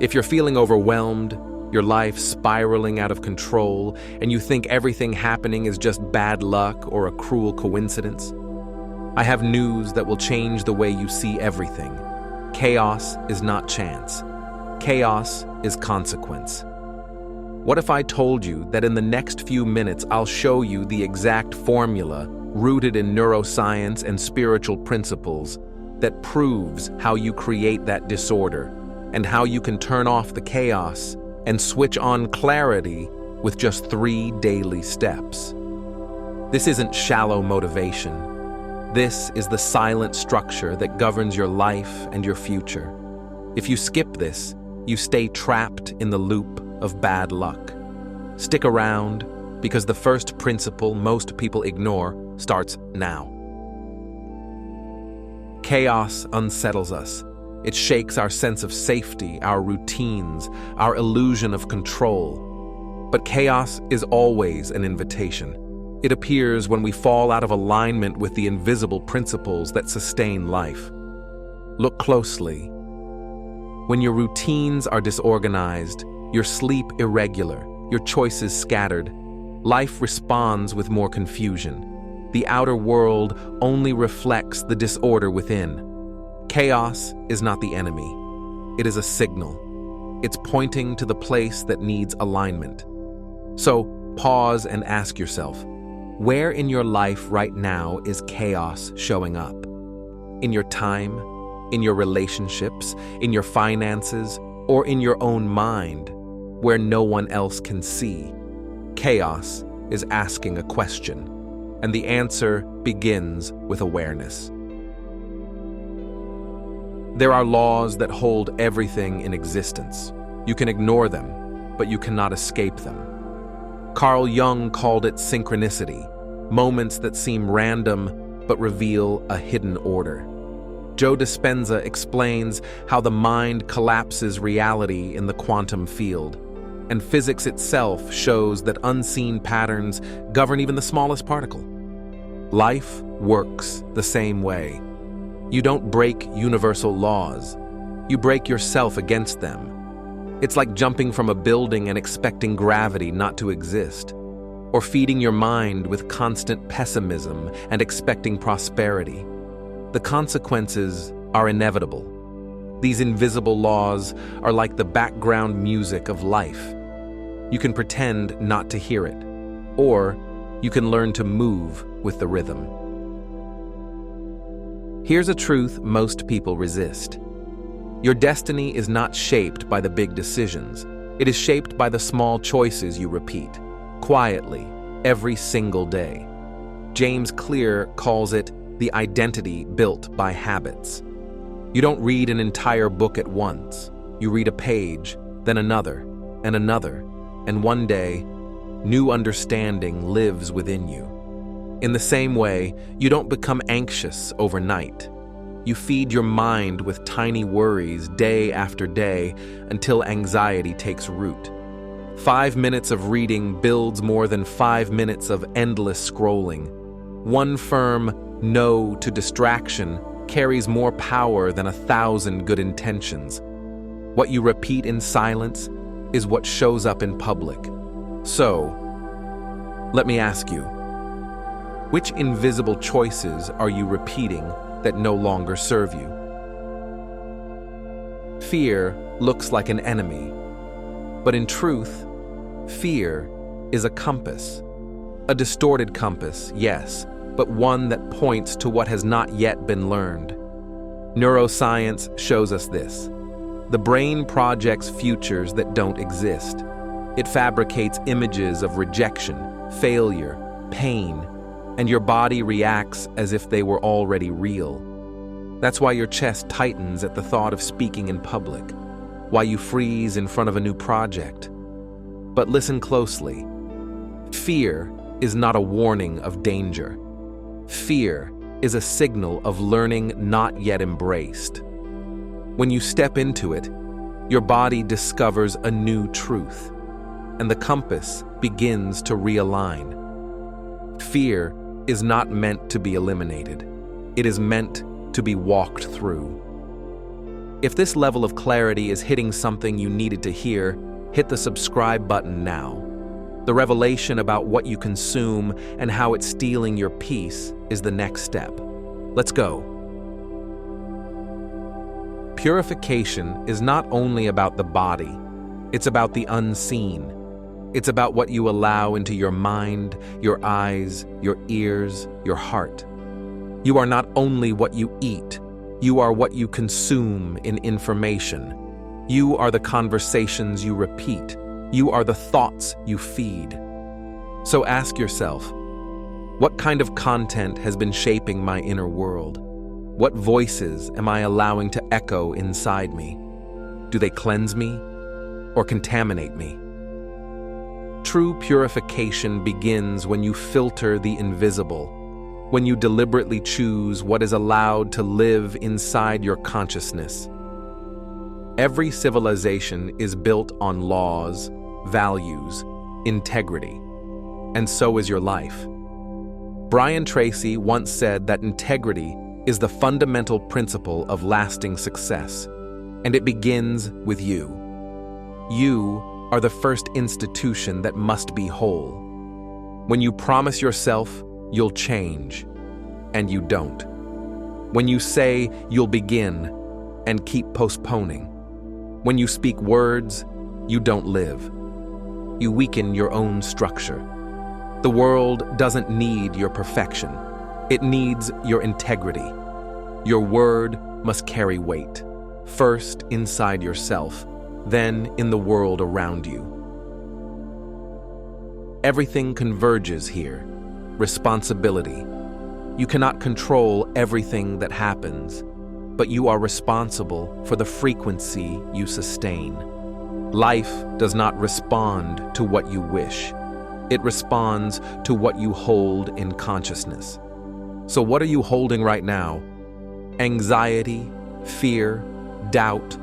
If you're feeling overwhelmed, your life spiraling out of control, and you think everything happening is just bad luck or a cruel coincidence, I have news that will change the way you see everything. Chaos is not chance. Chaos is consequence. What if I told you that in the next few minutes I'll show you the exact formula rooted in neuroscience and spiritual principles that proves how you create that disorder and how you can turn off the chaos and switch on clarity with just 3 daily steps. This isn't shallow motivation. This is the silent structure that governs your life and your future. If you skip this, you stay trapped in the loop of bad luck. Stick around, because the first principle most people ignore starts now. Chaos unsettles us. It shakes our sense of safety, our routines, our illusion of control. But chaos is always an invitation. It appears when we fall out of alignment with the invisible principles that sustain life. Look closely. When your routines are disorganized, your sleep irregular, your choices scattered, life responds with more confusion. The outer world only reflects the disorder within. Chaos is not the enemy. It is a signal. It's pointing to the place that needs alignment. So pause and ask yourself, where in your life right now is chaos showing up? In your time, in your relationships, in your finances, or in your own mind, where no one else can see? Chaos is asking a question, and the answer begins with awareness. There are laws that hold everything in existence. You can ignore them, but you cannot escape them. Carl Jung called it synchronicity, moments that seem random but reveal a hidden order. Joe Dispenza explains how the mind collapses reality in the quantum field, and physics itself shows that unseen patterns govern even the smallest particle. Life works the same way. You don't break universal laws. You break yourself against them. It's like jumping from a building and expecting gravity not to exist, or feeding your mind with constant pessimism and expecting prosperity. The consequences are inevitable. These invisible laws are like the background music of life. You can pretend not to hear it, or you can learn to move with the rhythm. Here's a truth most people resist. Your destiny is not shaped by the big decisions. It is shaped by the small choices you repeat, quietly, every single day. James Clear calls it the identity built by habits. You don't read an entire book at once. You read a page, then another, and another, and one day, new understanding lives within you. In the same way, you don't become anxious overnight. You feed your mind with tiny worries day after day until anxiety takes root. 5 minutes of reading builds more than 5 minutes of endless scrolling. One firm no to distraction carries more power than 1,000 good intentions. What you repeat in silence is what shows up in public. So, let me ask you, which invisible choices are you repeating that no longer serve you? Fear looks like an enemy, but in truth, fear is a compass. A distorted compass, yes, but one that points to what has not yet been learned. Neuroscience shows us this. The brain projects futures that don't exist. It fabricates images of rejection, failure, pain, and your body reacts as if they were already real. That's why your chest tightens at the thought of speaking in public, why you freeze in front of a new project. But listen closely. Fear is not a warning of danger. Fear is a signal of learning not yet embraced. When you step into it, your body discovers a new truth, and the compass begins to realign. Fear is not meant to be eliminated. It is meant to be walked through. If this level of clarity is hitting something you needed to hear, hit the subscribe button now. The revelation about what you consume and how it's stealing your peace is the next step. Let's go. Purification is not only about the body, it's about the unseen. It's about what you allow into your mind, your eyes, your ears, your heart. You are not only what you eat, you are what you consume in information. You are the conversations you repeat. You are the thoughts you feed. So ask yourself, what kind of content has been shaping my inner world? What voices am I allowing to echo inside me? Do they cleanse me or contaminate me? True purification begins when you filter the invisible, when you deliberately choose what is allowed to live inside your consciousness. Every civilization is built on laws, values, integrity, and so is your life. Brian Tracy once said that integrity is the fundamental principle of lasting success, and it begins with you. You are the first institution that must be whole. When you promise yourself you'll change, and you don't. When you say you'll begin and keep postponing. When you speak words you don't live. You weaken your own structure. The world doesn't need your perfection. It needs your integrity. Your word must carry weight, first inside yourself, then in the world around you. Everything converges here. Responsibility. You cannot control everything that happens, but you are responsible for the frequency you sustain. Life does not respond to what you wish. It responds to what you hold in consciousness. So what are you holding right now? Anxiety, fear, doubt,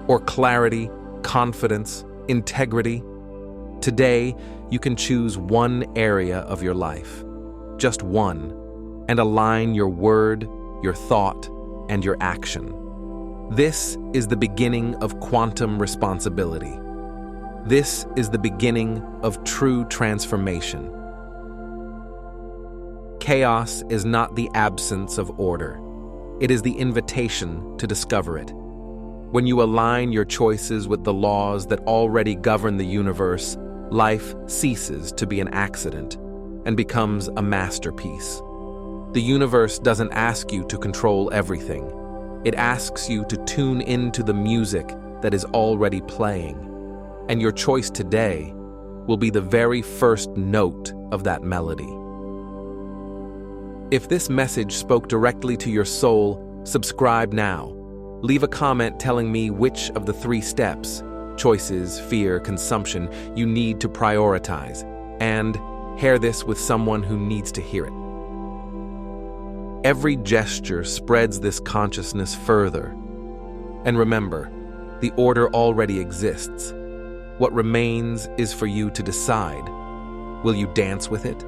or clarity, confidence, integrity? Today, you can choose one area of your life, just one, and align your word, your thought, and your action. This is the beginning of quantum responsibility. This is the beginning of true transformation. Chaos is not the absence of order. It is the invitation to discover it. When you align your choices with the laws that already govern the universe, life ceases to be an accident and becomes a masterpiece. The universe doesn't ask you to control everything. It asks you to tune into the music that is already playing. And your choice today will be the very first note of that melody. If this message spoke directly to your soul, subscribe now. Leave a comment telling me which of the 3 steps, choices, fear, consumption, you need to prioritize, and share this with someone who needs to hear it. Every gesture spreads this consciousness further. And remember, the order already exists. What remains is for you to decide. Will you dance with it?